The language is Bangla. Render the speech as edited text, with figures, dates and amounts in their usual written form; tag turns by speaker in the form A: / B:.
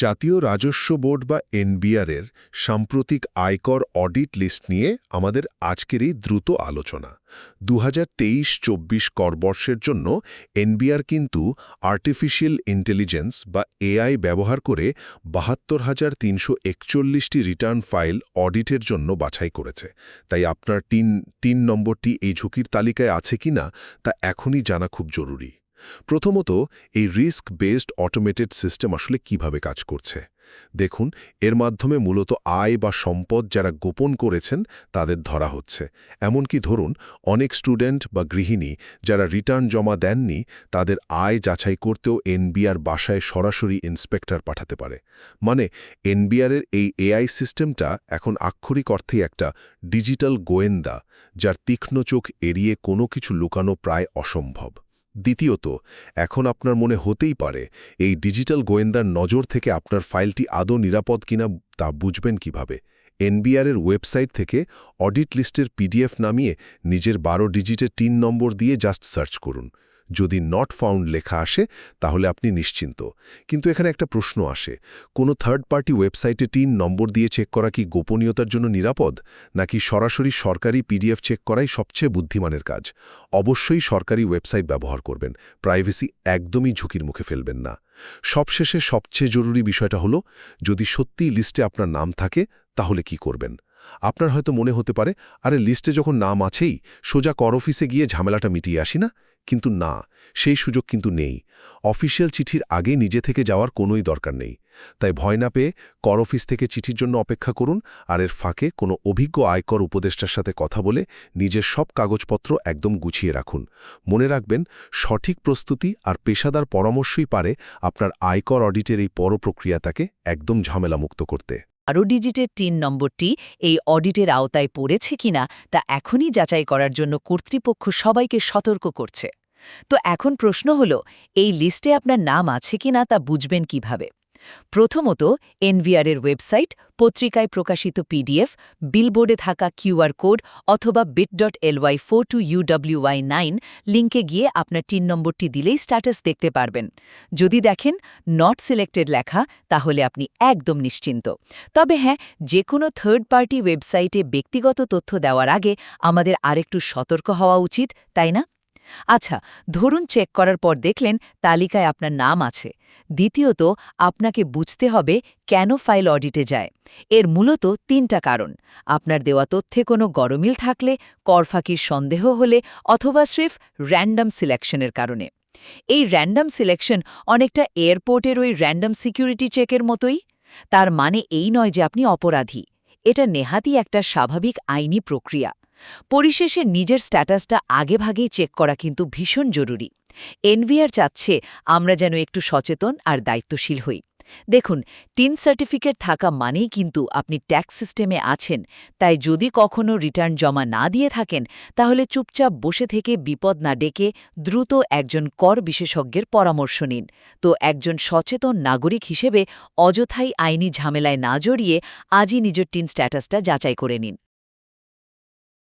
A: জাতীয় রাজস্ব বোর্ড বা এনবিআর-এর সাম্প্রতিক আয়কর অডিট লিস্ট নিয়ে আমাদের আজকের এই দ্রুত আলোচনা। 2023-24 করবর্ষের জন্য এনবিআর কিন্তু আর্টিফিশিয়াল ইন্টেলিজেন্স বা এআই ব্যবহার করে ৭২,৩৪১টি রিটার্ন ফাইল অডিটের জন্য বাছাই করেছে। তাই আপনার তিন নম্বরটি এই ঝুঁকির তালিকায় আছে কিনা তা এখনই জানা খুব জরুরি। প্রথমত, এই রিস্ক বেসড অটোমেটেড সিস্টেম আসলে কিভাবে কাজ করছে দেখুন। এর মাধ্যমে মূলত আয় বা সম্পদ যারা গোপন করেছেন তাদের ধরা হচ্ছে। এমনকি ধরুন, অনেক স্টুডেন্ট বা গৃহিণী যারা রিটার্ন জমা দেননি তাদের আয় যাচাই করতেও এনবিআর বাসায় সরাসরি ইন্সপেক্টর পাঠাতে পারে। মানে এনবিআরের এই এআই সিস্টেমটা এখন আক্ষরিক অর্থেই একটা ডিজিটাল গোয়েন্দা, যার তীক্ষ্ণ চোখ এড়িয়ে কোনো কিছু লুকানো প্রায় অসম্ভব। দ্বিতীয়ত, এখন আপনার মনে হতেই পারে এই ডিজিটাল গোয়েন্দার নজর থেকে আপনার ফাইলটি আদৌ নিরাপদ কিনা তা বুঝবেন কিভাবে। এনবিআরের ওয়েবসাইট থেকে অডিট লিস্টের পিডিএফ নামিয়ে নিজের 12 ডিজিটের 3 নম্বর দিয়ে জাস্ট সার্চ করুন। যদি নট ফাউন্ড লেখা আসে তাহলে আপনি নিশ্চিন্ত। কিন্তু এখানে একটা প্রশ্ন আসে, কোনো থার্ড পার্টি ওয়েবসাইটে 3 নম্বর দিয়ে চেক করা কি গোপনীয়তার জন্য নিরাপদ, নাকি সরাসরি সরকারি পিডিএফ চেক করাই সবচেয়ে বুদ্ধিমানের কাজ? অবশ্যই সরকারি ওয়েবসাইট ব্যবহার করবেন, প্রাইভেসি একদমই ঝুঁকির মুখে ফেলবেন না। সবশেষে সবচেয়ে জরুরি বিষয়টা হলো, যদি সত্যিই লিস্টে আপনার নাম থাকে তাহলে কি করবেন। আপনার হয়তো মনে হতে পারে, আরে লিস্টে যখন নাম আছেই সোজা কর অফিসে গিয়ে ঝামেলাটা মিটিয়ে আসি না। কিন্তু না, সেই সুযোগ কিন্তু নেই। অফিসিয়াল চিঠির আগে নিজে থেকে যাওয়ার কোনোই দরকার নেই। তাই ভয় না পেয়ে কর অফিস থেকে চিঠির জন্য অপেক্ষা করুন, আর এর ফাঁকে কোনো অভিজ্ঞ আয়কর উপদেষ্টার সাথে কথা বলে নিজের সব কাগজপত্র একদম গুছিয়ে রাখুন। মনে রাখবেন, সঠিক প্রস্তুতি আর পেশাদার পরামর্শই পারে আপনার আয়কর অডিটের এই প্রক্রিয়াটাকে একদম ঝামেলামুক্ত করতে।
B: 12 ডিজিটের 3 নম্বরটি এই অডিটের আওতায় পড়েছে কিনা তা এখনই যাচাই করার জন্য কর্তৃপক্ষ সবাইকে সতর্ক করছে। তো এখন প্রশ্ন হলো, এই লিস্টে আপনার নাম আছে কিনা তা বুঝবেন কিভাবে? প্রথমত, এনবিআরের ওয়েবসাইট, পত্রিকায় প্রকাশিত পিডিএফ, বিলবোর্ডে থাকা কিউআর কোড অথবা bit.ly42uwy9 লিঙ্কে গিয়ে আপনার 3 নম্বরটি দিলেই স্ট্যাটাস দেখতে পারবেন। যদি দেখেন নট সিলেক্টেড লেখা, তাহলে আপনি একদম নিশ্চিন্ত। তবে হ্যাঁ, যে কোনো থার্ড পার্টি ওয়েবসাইটে ব্যক্তিগত তথ্য দেওয়ার আগে আমাদের আরেকটু সতর্ক হওয়া উচিত, তাই না? আচ্ছা, ধরুন চেক করার পর দেখলেন তালিকায় আপনার নাম আছে। দ্বিতীয়ত, আপনাকে বুঝতে হবে কেন ফাইল অডিটে যায়। এর মূলত 3টা কারণ: আপনার দেওয়া তথ্যে কোনো গরমিল থাকলে, করফাঁকির সন্দেহ হলে, অথবা স্রেফ র্যান্ডম সিলেকশনের কারণে। এই র্যান্ডম সিলেকশন অনেকটা এয়ারপোর্টের ওই র্যান্ডম সিকিউরিটি চেকের মতোই। তার মানে এই নয় যে আপনি অপরাধী। এটা নেহাতই একটা স্বাভাবিক আইনি প্রক্রিয়া। পরিশেষে নিজের স্ট্যাটাসটা আগেভাগেই চেক করা কিন্তু ভীষণ জরুরি। এনবিআর চাচ্ছে আমরা যেন একটু সচেতন আর দায়িত্বশীল হই। দেখুন, টিন সার্টিফিকেট থাকা মানেই কিন্তু আপনি ট্যাক্স সিস্টেমে আছেন। তাই যদি কখনো রিটার্ন জমা না দিয়ে থাকেন, তাহলে চুপচাপ বসে থেকে বিপদ না ডেকে দ্রুত একজন কর বিশেষজ্ঞের পরামর্শ নিন। তো একজন সচেতন নাগরিক হিসেবে অযথাই আইনি ঝামেলায় না জড়িয়ে আজই নিজের টিন স্ট্যাটাসটা যাচাই করে নিন।